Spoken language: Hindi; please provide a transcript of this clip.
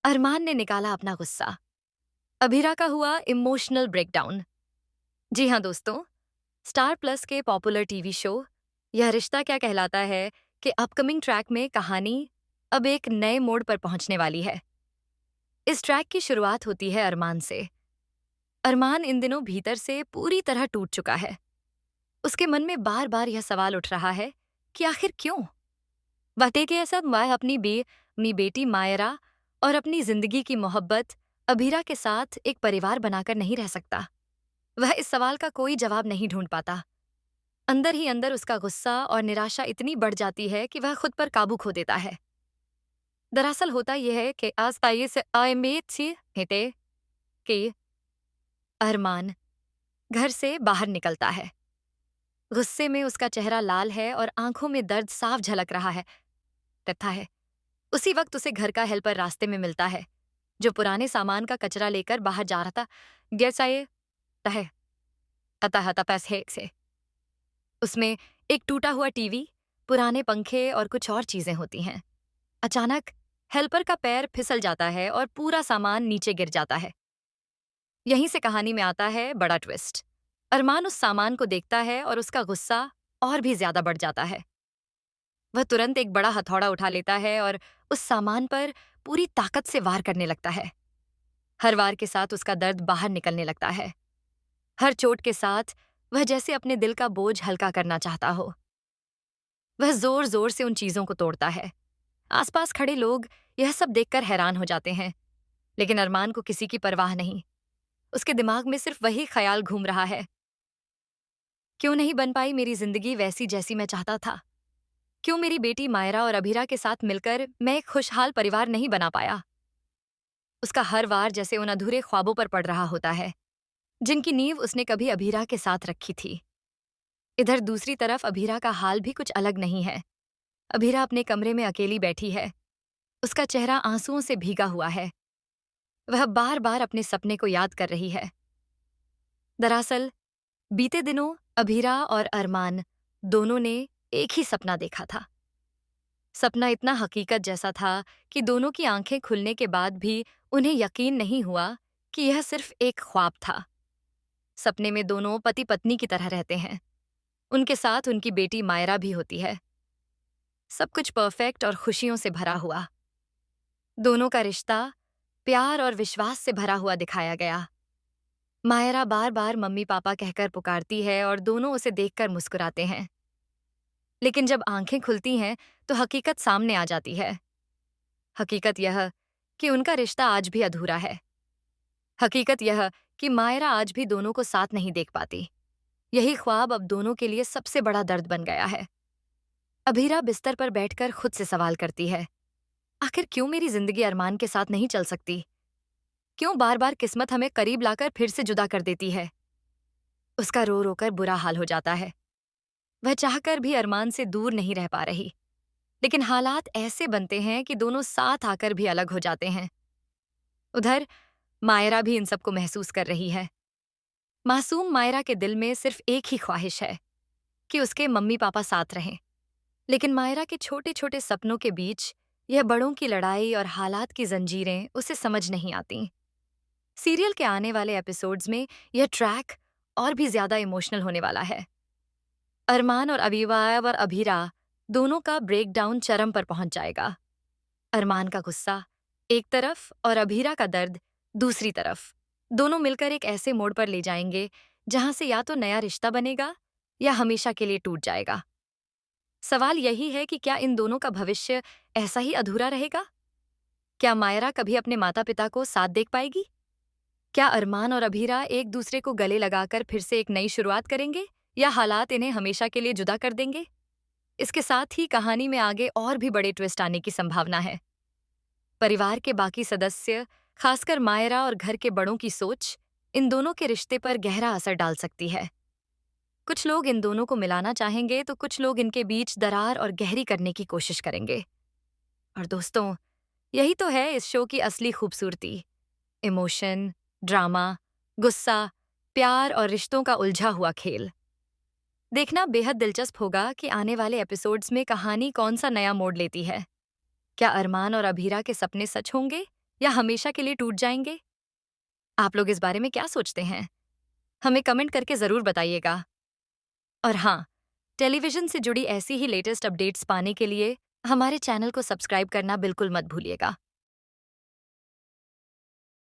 अरमान ने निकाला अपना गुस्सा। अभीरा का हुआ इमोशनल ब्रेकडाउन। जी हाँ दोस्तों, स्टार प्लस के पॉपुलर टीवी शो यह रिश्ता क्या कहलाता है कि अपकमिंग ट्रैक में कहानी अब एक नए मोड़ पर पहुंचने वाली है। इस ट्रैक की शुरुआत होती है अरमान से। अरमान इन दिनों भीतर से पूरी तरह टूट चुका है। उसके मन में बार बार यह सवाल उठ रहा है कि आखिर क्यों वते के सब वह अपनी बेटी मायरा और अपनी जिंदगी की मोहब्बत अभीरा के साथ एक परिवार बनाकर नहीं रह सकता। वह इस सवाल का कोई जवाब नहीं ढूंढ पाता। अंदर ही अंदर उसका गुस्सा और निराशा इतनी बढ़ जाती है कि वह खुद पर काबू खो देता है। दरअसल होता यह है कि आज ताये से आयमेत सी हेते कि अरमान घर से बाहर निकलता है। गुस्से में उसका चेहरा लाल है और आंखों में दर्द साफ झलक रहा है। तथा है उसी वक्त उसे घर का हेल्पर रास्ते में मिलता है, जो पुराने सामान का कचरा लेकर बाहर जा रहा था। जैसा ये तह अतः तपस है से उसमें एक टूटा हुआ टीवी, पुराने पंखे और कुछ और चीजें होती हैं। अचानक हेल्पर का पैर फिसल जाता है और पूरा सामान नीचे गिर जाता है। यहीं से कहानी में आता है बड़ा ट्विस्ट। अरमान उस सामान को देखता है और उसका गुस्सा और भी ज्यादा बढ़ जाता है। वह तुरंत एक बड़ा हथौड़ा उठा लेता है और उस सामान पर पूरी ताकत से वार करने लगता है। हर वार के साथ उसका दर्द बाहर निकलने लगता है। हर चोट के साथ वह जैसे अपने दिल का बोझ हल्का करना चाहता हो। वह जोर जोर से उन चीजों को तोड़ता है। आसपास खड़े लोग यह सब देखकर हैरान हो जाते हैं, लेकिन अरमान को किसी की परवाह नहीं। उसके दिमाग में सिर्फ वही ख्याल घूम रहा है, क्यों नहीं बन पाई मेरी जिंदगी वैसी जैसी मैं चाहता था? क्यों मेरी बेटी मायरा और अभीरा के साथ मिलकर मैं एक खुशहाल परिवार नहीं बना पाया? उसका हर वार जैसे उन अधूरे ख्वाबों पर पड़ रहा होता है, जिनकी नींव उसने कभी अभीरा के साथ रखी थी। इधर दूसरी तरफ अभीरा का हाल भी कुछ अलग नहीं है। अभीरा अपने कमरे में अकेली बैठी है। उसका चेहरा आंसुओं से भीगा हुआ है। वह बार बार अपने सपने को याद कर रही है। दरअसल बीते दिनों अभीरा और अरमान दोनों ने एक ही सपना देखा था। सपना इतना हकीकत जैसा था कि दोनों की आंखें खुलने के बाद भी उन्हें यकीन नहीं हुआ कि यह सिर्फ एक ख्वाब था। सपने में दोनों पति पत्नी की तरह रहते हैं। उनके साथ उनकी बेटी मायरा भी होती है। सब कुछ परफेक्ट और खुशियों से भरा हुआ। दोनों का रिश्ता प्यार और विश्वास से भरा हुआ दिखाया गया। मायरा बार बार मम्मी पापा कहकर पुकारती है और दोनों उसे देखकर मुस्कुराते हैं। लेकिन जब आंखें खुलती हैं तो हकीकत सामने आ जाती है। हकीकत यह कि उनका रिश्ता आज भी अधूरा है। हकीकत यह कि मायरा आज भी दोनों को साथ नहीं देख पाती। यही ख्वाब अब दोनों के लिए सबसे बड़ा दर्द बन गया है। अभीरा बिस्तर पर बैठकर खुद से सवाल करती है, आखिर क्यों मेरी जिंदगी अरमान के साथ नहीं चल सकती? क्यों बार बार किस्मत हमें करीब लाकर फिर से जुदा कर देती है? उसका रो रोकर बुरा हाल हो जाता है। वह चाहकर भी अरमान से दूर नहीं रह पा रही, लेकिन हालात ऐसे बनते हैं कि दोनों साथ आकर भी अलग हो जाते हैं। उधर मायरा भी इन सबको महसूस कर रही है। मासूम मायरा के दिल में सिर्फ एक ही ख्वाहिश है कि उसके मम्मी पापा साथ रहें। लेकिन मायरा के छोटे छोटे सपनों के बीच यह बड़ों की लड़ाई और हालात की जंजीरें उसे समझ नहीं आती। सीरियल के आने वाले एपिसोड्स में यह ट्रैक और भी ज्यादा इमोशनल होने वाला है। अरमान और अवीवा और अभीरा दोनों का ब्रेकडाउन चरम पर पहुंच जाएगा। अरमान का गुस्सा एक तरफ और अभीरा का दर्द दूसरी तरफ, दोनों मिलकर एक ऐसे मोड़ पर ले जाएंगे जहां से या तो नया रिश्ता बनेगा या हमेशा के लिए टूट जाएगा। सवाल यही है कि क्या इन दोनों का भविष्य ऐसा ही अधूरा रहेगा? क्या मायरा कभी अपने माता पिता को साथ देख पाएगी? क्या अरमान और अभीरा एक दूसरे को गले लगाकर फिर से एक नई शुरुआत करेंगे, या हालात इन्हें हमेशा के लिए जुदा कर देंगे? इसके साथ ही कहानी में आगे और भी बड़े ट्विस्ट आने की संभावना है। परिवार के बाकी सदस्य, खासकर मायरा और घर के बड़ों की सोच इन दोनों के रिश्ते पर गहरा असर डाल सकती है। कुछ लोग इन दोनों को मिलाना चाहेंगे तो कुछ लोग इनके बीच दरार और गहरी करने की कोशिश करेंगे। और दोस्तों, यही तो है इस शो की असली खूबसूरती। इमोशन, ड्रामा, गुस्सा, प्यार और रिश्तों का उलझा हुआ खेल। देखना बेहद दिलचस्प होगा कि आने वाले एपिसोड्स में कहानी कौन सा नया मोड़ लेती है। क्या अरमान और अभीरा के सपने सच होंगे, या हमेशा के लिए टूट जाएंगे? आप लोग इस बारे में क्या सोचते हैं? हमें कमेंट करके ज़रूर बताइएगा। और हाँ, टेलीविज़न से जुड़ी ऐसी ही लेटेस्ट अपडेट्स पाने के लिए हमारे चैनल को सब्सक्राइब करना बिल्कुल मत भूलिएगा।